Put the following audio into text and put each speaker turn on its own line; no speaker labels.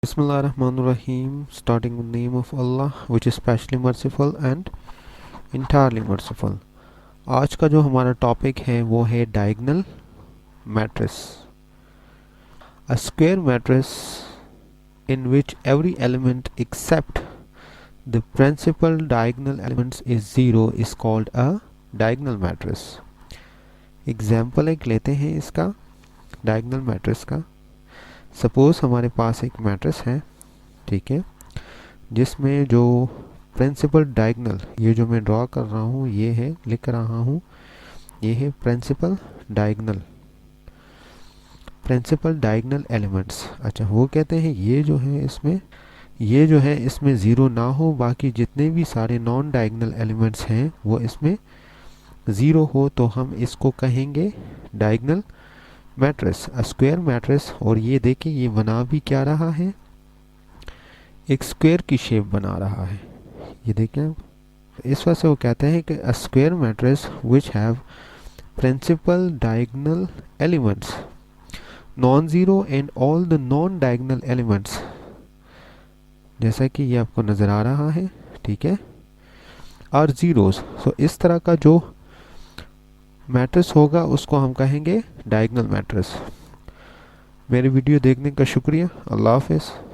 Bismillahirrahmanirrahim, starting in the name of Allah, which is specially merciful and entirely merciful. आज का जो हमारा topic है वो है diagonal matrix. A square matrix in which every element except the principal diagonal elements is zero is called a diagonal matrix. Example एक लेते हैं इसका डायगोनल मैट्रिक्स का. सपोज हमारे पास एक मैट्रिक्स है, ठीक है, जिसमें जो प्रिंसिपल डायगोनल, ये जो मैं ड्रॉ कर रहा हूँ, ये है, लिख रहा हूँ, ये है प्रिंसिपल डायगोनल एलिमेंट्स. अच्छा, वो कहते हैं ये जो है इसमें ज़ीरो ना हो, बाकी जितने भी सारे नॉन डायगोनल एलिमेंट्स हैं वो इसमें ज़ीरो हो, तो हम इसको कहेंगे डायगोनल मैट्रिक्स, स्क्वायर मैट्रिक्स. और ये देखिए, ये बना भी क्या रहा है, एक स्क्वायर की शेप बना रहा है. ये देखें, इस वजह से वो कहते हैं कि a square matrix which have principal diagonal elements non zero and all the non diagonal elements, जैसा कि ये आपको नज़र आ रहा है, ठीक है, आर ज़ीरोज़. सो इस तरह का जो मैट्रिक्स होगा उसको हम कहेंगे डायगोनल मैट्रिक्स. मेरी वीडियो देखने का शुक्रिया. अल्लाह हाफ़िज़.